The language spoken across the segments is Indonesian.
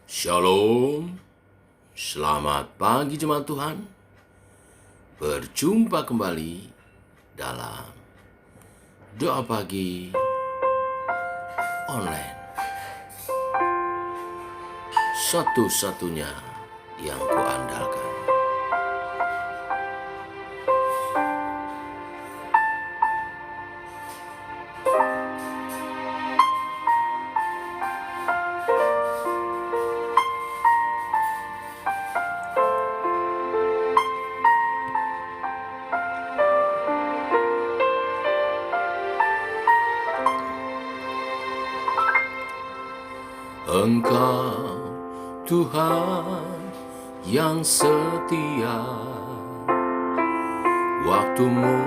Shalom, selamat pagi jemaat Tuhan. Berjumpa kembali dalam doa pagi online. Satu-satunya yang kuandalkan. Engkau Tuhan yang setia, waktumu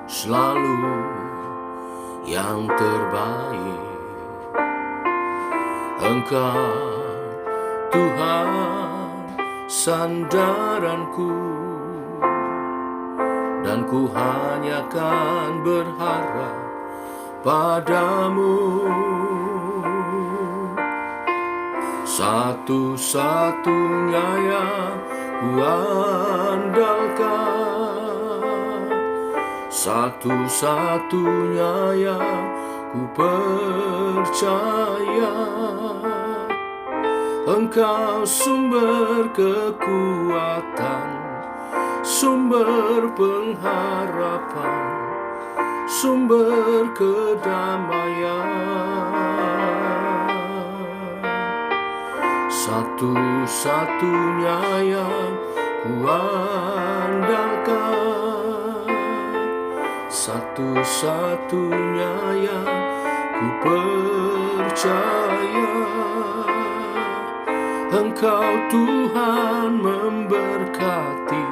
selalu yang terbaik. Engkau Tuhan sandaranku, dan ku hanya kan berharap padamu. Satu-satunya yang ku andalkan, satu-satunya yang ku percaya. Engkau sumber kekuatan, sumber pengharapan, sumber kedamaian. Satu-satunya yang ku andalkan, satu-satunya yang ku percaya. Engkau Tuhan memberkati,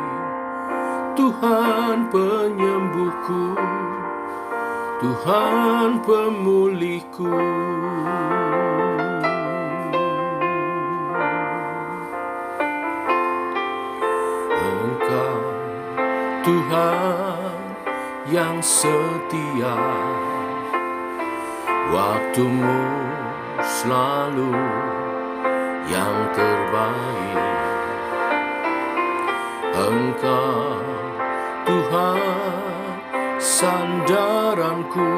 Tuhan penyembuhku, Tuhan pemulihku. Engkau Tuhan yang setia, waktumu selalu yang terbaik. Engkau Tuhan sandaranku,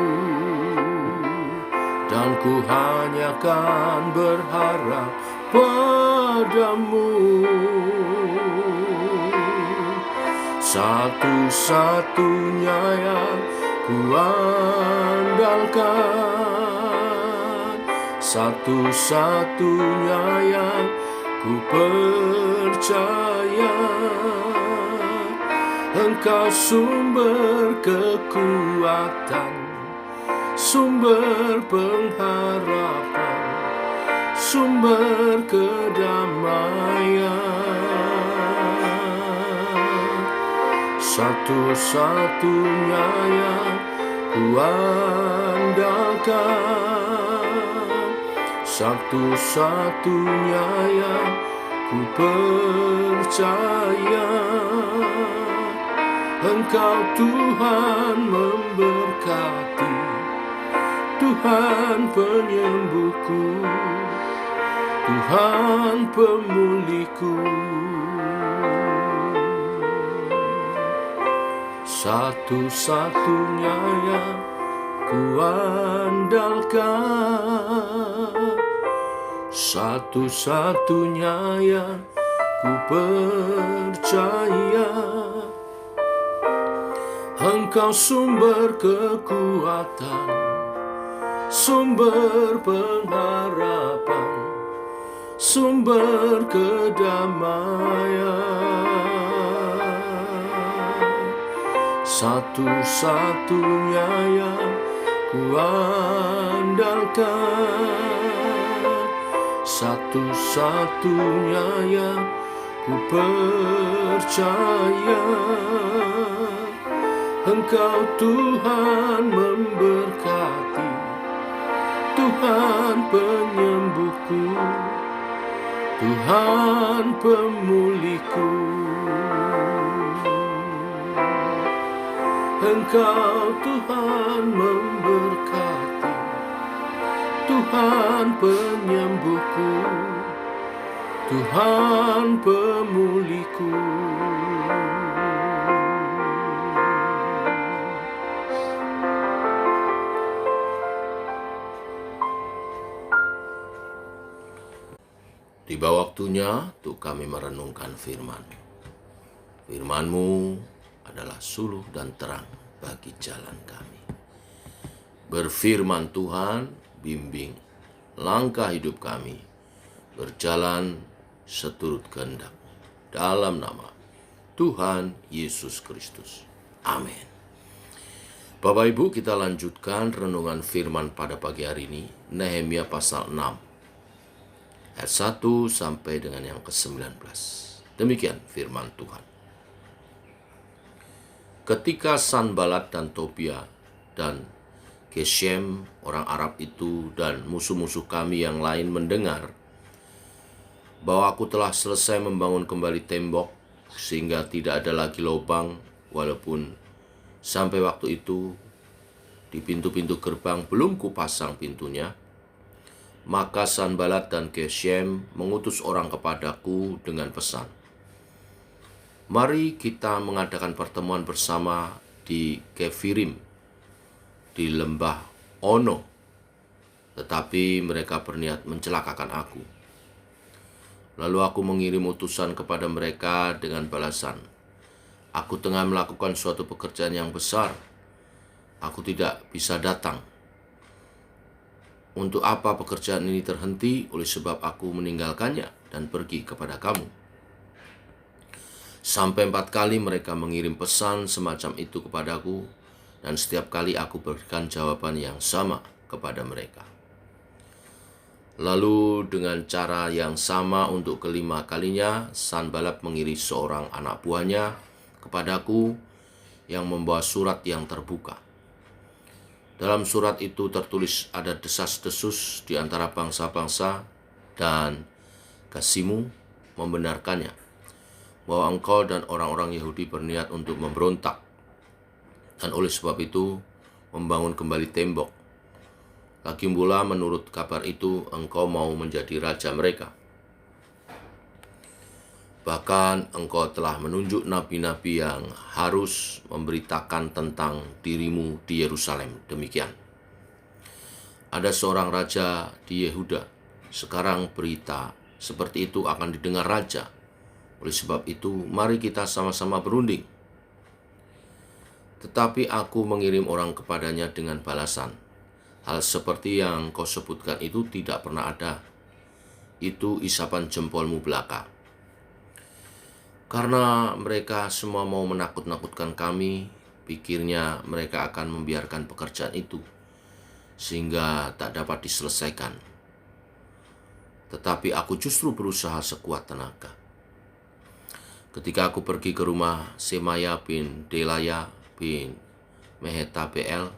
dan ku hanya kan berharap padamu. Satu-satunya yang ku andalkan, satu-satunya yang ku percaya. Engkau sumber kekuatan, sumber pengharapan, sumber kedamaian. Satu-satunya yang ku andalkan, satu-satunya yang ku percaya. Engkau Tuhan memberkati, Tuhan penyembuhku, Tuhan pemulihku. Satu-satunya yang ku andalkan, satu-satunya yang ku percaya. Engkau sumber kekuatan, sumber pengharapan, sumber kedamaian. Satu-satunya yang ku andalkan, satu-satunya yang ku percaya. Engkau Tuhan memberkati, Tuhan penyembuhku, Tuhan pemulihku. Engkau Tuhan memberkati, Tuhan penyembuhku, Tuhan pemuliku. Tiba waktunya untuk kami merenungkan firman. Firman-Mu adalah suluh dan terang bagi jalan kami. Berfirman Tuhan, bimbing langkah hidup kami, berjalan seturut kehendak. Dalam nama Tuhan Yesus Kristus. Amin. Bapak Ibu, kita lanjutkan renungan firman pada pagi hari ini, Nehemia pasal 6. Ayat 1 sampai dengan yang ke-19. Demikian firman Tuhan. Ketika Sanbalat dan Tobia dan Geshem, orang Arab itu, dan musuh-musuh kami yang lain mendengar bahwa aku telah selesai membangun kembali tembok sehingga tidak ada lagi lubang, walaupun sampai waktu itu di pintu-pintu gerbang belum kupasang pintunya, maka Sanbalat dan Geshem mengutus orang kepadaku dengan pesan, "Mari kita mengadakan pertemuan bersama di Kefirim, di lembah Ono." Tetapi mereka berniat mencelakakan aku. Lalu aku mengirim utusan kepada mereka dengan balasan, "Aku tengah melakukan suatu pekerjaan yang besar. Aku tidak bisa datang. Untuk apa pekerjaan ini terhenti? Oleh sebab aku meninggalkannya dan pergi kepada kamu." Sampai 4 kali mereka mengirim pesan semacam itu kepadaku, dan setiap kali aku berikan jawaban yang sama kepada mereka. Lalu dengan cara yang sama untuk kelima kalinya, Sanbalat mengirim seorang anak buahnya kepadaku yang membawa surat yang terbuka. Dalam surat itu tertulis ada desas-desus di antara bangsa-bangsa, dan kasihmu membenarkannya bahwa engkau dan orang-orang Yahudi berniat untuk memberontak, dan oleh sebab itu membangun kembali tembok. Lagi pula menurut kabar itu engkau mau menjadi raja mereka. Bahkan engkau telah menunjuk nabi-nabi yang harus memberitakan tentang dirimu di Yerusalem. Demikian. Ada seorang raja di Yehuda. Sekarang berita seperti itu akan didengar raja. Oleh sebab itu, mari kita sama-sama berunding. Tetapi aku mengirim orang kepadanya dengan balasan, hal seperti yang kau sebutkan itu tidak pernah ada. Itu isapan jempolmu belaka. Karena mereka semua mau menakut-nakutkan kami, pikirnya mereka akan membiarkan pekerjaan itu, sehingga tak dapat diselesaikan. Tetapi aku justru berusaha sekuat tenaga. Ketika aku pergi ke rumah Semaya bin Delaya bin Mehetabeel,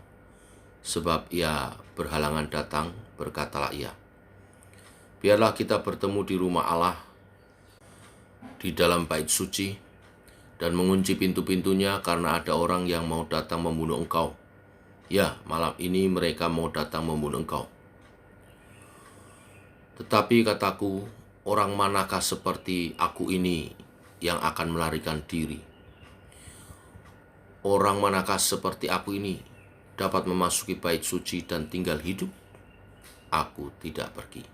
sebab ia berhalangan datang, berkatalah ia, "Biarlah kita bertemu di rumah Allah, di dalam bait suci, dan mengunci pintu-pintunya, karena ada orang yang mau datang membunuh engkau. Ya, malam ini mereka mau datang membunuh engkau." Tetapi kataku, orang manakah seperti aku ini yang akan melarikan diri? Orang manakah seperti aku ini dapat memasuki bait suci dan tinggal hidup? Aku tidak pergi.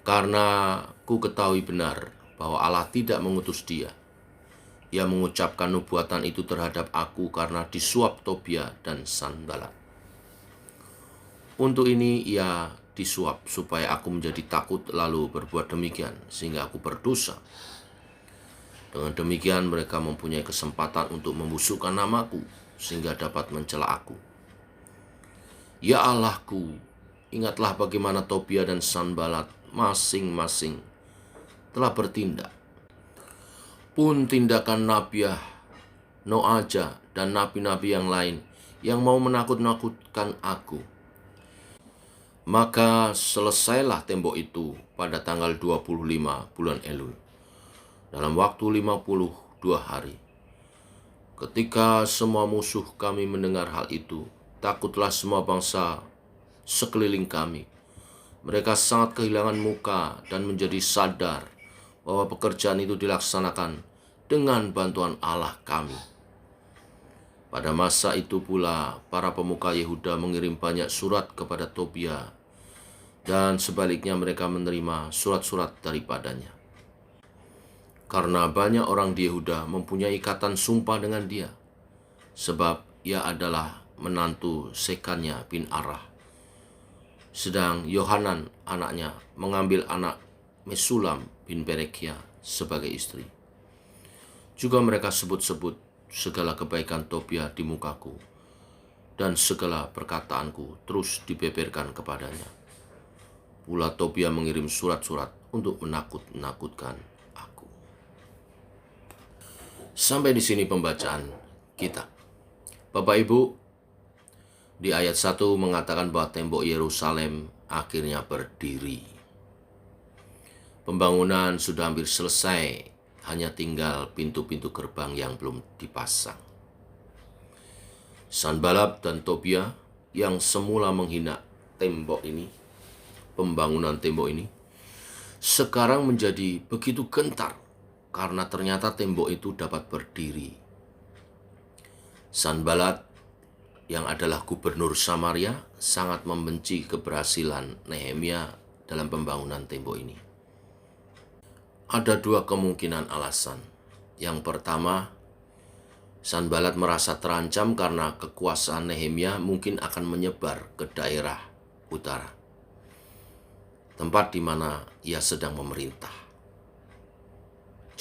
Karena ku ketahui benar bahwa Allah tidak mengutus dia. Ia mengucapkan nubuatan itu terhadap aku karena disuap Tobia dan Sanbalat. Untuk ini ia disuap supaya aku menjadi takut lalu berbuat demikian, sehingga aku berdosa. Dengan demikian mereka mempunyai kesempatan untuk membusukkan namaku, sehingga dapat mencela aku. Ya Allahku, ingatlah bagaimana Tobia dan Sanbalat masing-masing telah bertindak. Pun tindakan Nabiah, Noaja, dan nabi-nabi yang lain yang mau menakut-nakutkan aku. Maka selesailah tembok itu pada tanggal 25 bulan Elul, dalam waktu 52 hari. Ketika semua musuh kami mendengar hal itu, takutlah semua bangsa sekeliling kami, Mereka sangat kehilangan muka dan menjadi sadar bahwa pekerjaan itu dilaksanakan dengan bantuan Allah kami. Pada masa itu pula, para pemuka Yehuda mengirim banyak surat kepada Tobia, dan sebaliknya mereka menerima surat-surat daripadanya. Karena banyak orang di Yehuda mempunyai ikatan sumpah dengan dia, sebab ia adalah menantu Sekania bin Arah. Sedang Yohanan anaknya mengambil anak Mesulam bin Berekia sebagai istri. Juga mereka sebut-sebut segala kebaikan Tobia di mukaku, dan segala perkataanku terus dibeberkan kepadanya. Pula Tobia mengirim surat-surat untuk menakut-nakutkan aku. Sampai di sini pembacaan kita. Bapak Ibu, di ayat 1 mengatakan bahwa tembok Yerusalem akhirnya berdiri. Pembangunan sudah hampir selesai, hanya tinggal pintu-pintu gerbang yang belum dipasang. Sanballat dan Tobia yang semula menghina tembok ini, pembangunan tembok ini, sekarang menjadi begitu gentar karena ternyata tembok itu dapat berdiri. Sanballat yang adalah gubernur Samaria sangat membenci keberhasilan Nehemia dalam pembangunan tembok ini. Ada dua kemungkinan alasan. Yang pertama, Sanballat merasa terancam karena kekuasaan Nehemia mungkin akan menyebar ke daerah utara, tempat di mana ia sedang memerintah.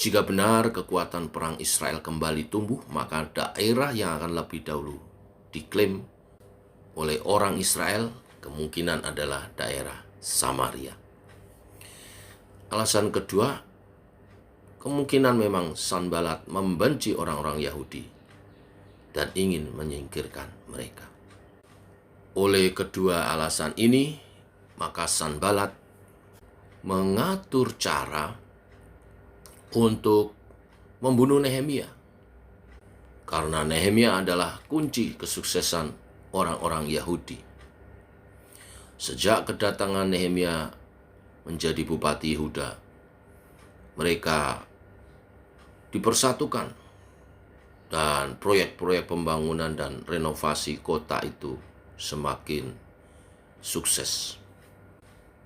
Jika benar kekuatan perang Israel kembali tumbuh, maka daerah yang akan lebih dahulu diklaim oleh orang Israel kemungkinan adalah daerah Samaria. Alasan kedua, kemungkinan memang Sanballat membenci orang-orang Yahudi dan ingin menyingkirkan mereka. Oleh kedua alasan ini, maka Sanballat mengatur cara untuk membunuh Nehemia. Karena Nehemia adalah kunci kesuksesan orang-orang Yahudi. Sejak kedatangan Nehemia menjadi bupati Yehuda, mereka dipersatukan dan proyek-proyek pembangunan dan renovasi kota itu semakin sukses.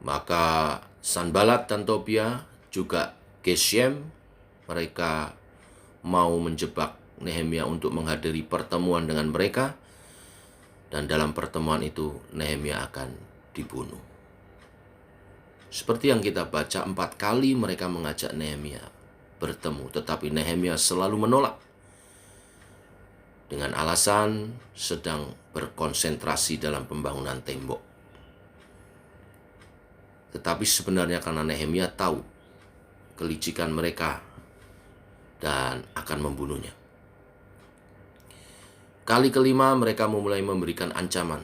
Maka Sanballat dan Tobia juga Geshem, mereka mau menjebak Nehemia untuk menghadiri pertemuan dengan mereka, dan dalam pertemuan itu Nehemia akan dibunuh. Seperti yang kita baca, 4 kali mereka mengajak Nehemia bertemu, tetapi Nehemia selalu menolak dengan alasan sedang berkonsentrasi dalam pembangunan tembok. Tetapi sebenarnya karena Nehemia tahu kelicikan mereka dan akan membunuhnya. Kali kelima mereka memulai memberikan ancaman.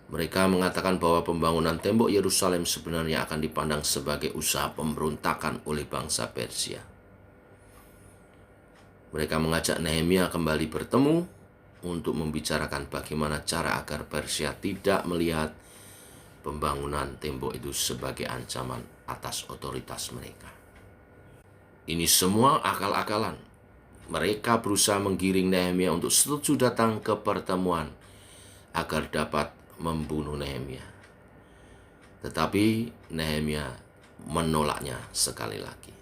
Mereka mengatakan bahwa pembangunan tembok Yerusalem sebenarnya akan dipandang sebagai usaha pemberontakan oleh bangsa Persia. Mereka mengajak Nehemia kembali bertemu untuk membicarakan bagaimana cara agar Persia tidak melihat pembangunan tembok itu sebagai ancaman atas otoritas mereka. Ini semua akal-akalan. Mereka berusaha menggiring Nehemia untuk setuju datang ke pertemuan agar dapat membunuh Nehemia. Tetapi Nehemia menolaknya sekali lagi.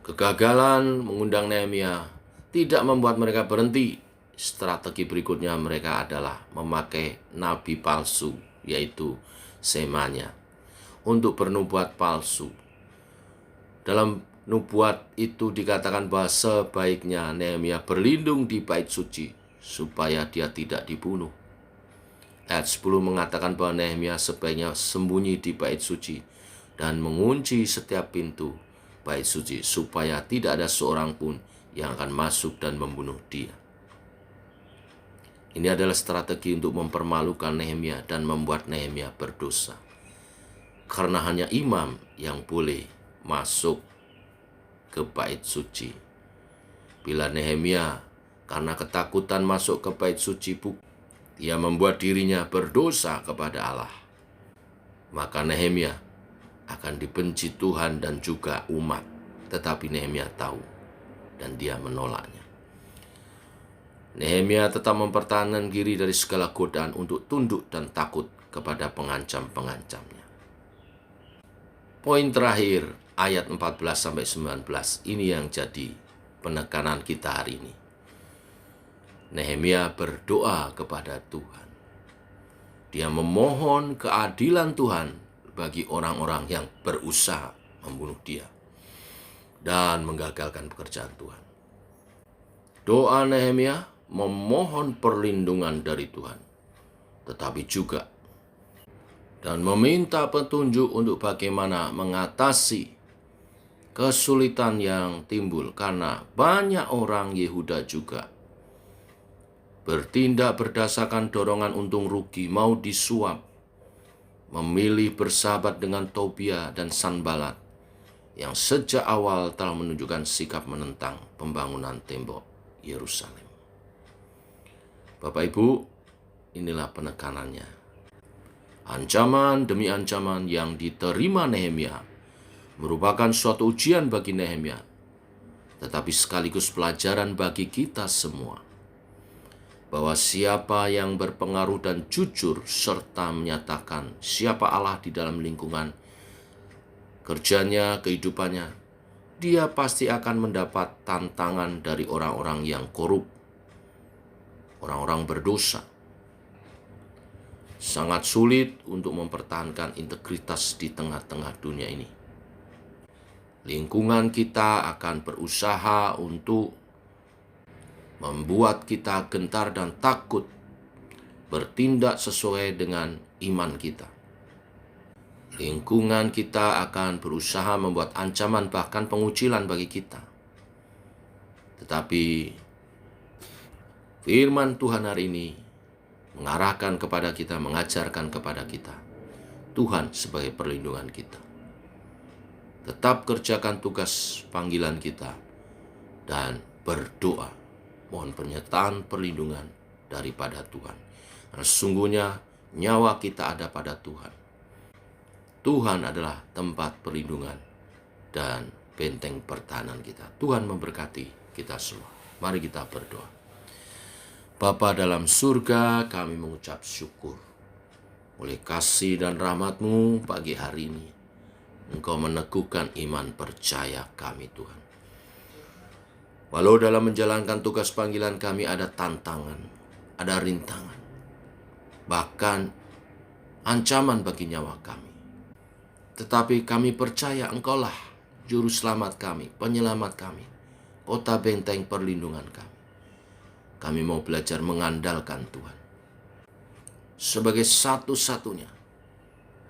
Kegagalan mengundang Nehemia tidak membuat mereka berhenti. Strategi berikutnya mereka adalah memakai nabi palsu, yaitu Semanya, untuk bernubuat palsu. Dalam nubuat itu dikatakan bahwa sebaiknya Nehemia berlindung di bait suci supaya dia tidak dibunuh. Ayat 10 mengatakan bahwa Nehemia sebaiknya sembunyi di bait suci dan mengunci setiap pintu bait suci supaya tidak ada seorang pun yang akan masuk dan membunuh dia. Ini adalah strategi untuk mempermalukan Nehemia dan membuat Nehemia berdosa. Karena hanya imam yang boleh masuk ke bait suci. Bila Nehemia karena ketakutan masuk ke bait suci, ia membuat dirinya berdosa kepada Allah. Maka Nehemia akan dibenci Tuhan dan juga umat. Tetapi Nehemia tahu dan dia menolaknya. Nehemia tetap mempertahankan diri dari segala godaan untuk tunduk dan takut kepada pengancam-pengancamnya. Poin terakhir, ayat 14-19, ini yang jadi penekanan kita hari ini. Nehemia berdoa kepada Tuhan. Dia memohon keadilan Tuhan bagi orang-orang yang berusaha membunuh dia dan menggagalkan pekerjaan Tuhan. Doa Nehemia memohon perlindungan dari Tuhan, tetapi juga dan meminta petunjuk untuk bagaimana mengatasi kesulitan yang timbul karena banyak orang Yehuda juga bertindak berdasarkan dorongan untung rugi, mau disuap, memilih bersahabat dengan Tobia dan Sanbalat yang sejak awal telah menunjukkan sikap menentang pembangunan tembok Yerusalem. Bapak Ibu, inilah penekanannya. Ancaman demi ancaman yang diterima Nehemia merupakan suatu ujian bagi Nehemia, tetapi sekaligus pelajaran bagi kita semua, bahwa siapa yang berpengaruh dan jujur serta menyatakan siapa Allah di dalam lingkungan kerjanya, kehidupannya, dia pasti akan mendapat tantangan dari orang-orang yang korup, orang-orang berdosa. Sangat sulit untuk mempertahankan integritas di tengah-tengah dunia ini. Lingkungan kita akan berusaha untuk membuat kita gentar dan takut bertindak sesuai dengan iman kita. Lingkungan kita akan berusaha membuat ancaman bahkan pengucilan bagi kita. Tetapi firman Tuhan hari ini mengarahkan kepada kita, mengajarkan kepada kita, Tuhan sebagai perlindungan kita. Tetap kerjakan tugas panggilan kita dan berdoa. Mohon penyertaan perlindungan daripada Tuhan. Karena sesungguhnya nyawa kita ada pada Tuhan. Tuhan adalah tempat perlindungan dan benteng pertahanan kita. Tuhan memberkati kita semua. Mari kita berdoa. Bapa dalam surga, kami mengucap syukur oleh kasih dan rahmat-Mu pagi hari ini. Engkau meneguhkan iman percaya kami, Tuhan. Walau dalam menjalankan tugas panggilan kami ada tantangan, ada rintangan, bahkan ancaman bagi nyawa kami. Tetapi kami percaya Engkaulah juru selamat kami, penyelamat kami, kota benteng perlindungan kami. Kami mau belajar mengandalkan Tuhan sebagai satu-satunya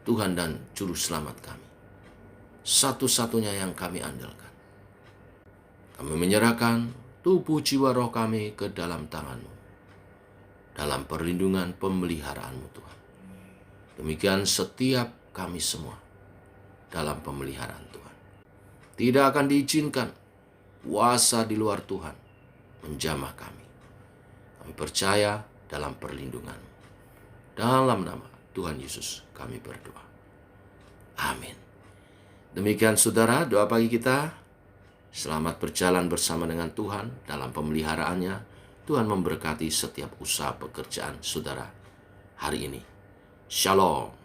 Tuhan dan juru selamat kami. Satu-satunya yang kami andalkan. Kami menyerahkan tubuh jiwa roh kami ke dalam tangan-Mu, dalam perlindungan pemeliharaan-Mu Tuhan. Demikian setiap kami semua dalam pemeliharaan Tuhan. Tidak akan diizinkan kuasa di luar Tuhan menjamah kami. Kami percaya dalam perlindungan-Mu. Dalam nama Tuhan Yesus kami berdoa. Amin. Demikian saudara doa pagi kita. Selamat berjalan bersama dengan Tuhan dalam pemeliharaannya. Tuhan memberkati setiap usaha pekerjaan saudara hari ini. Shalom.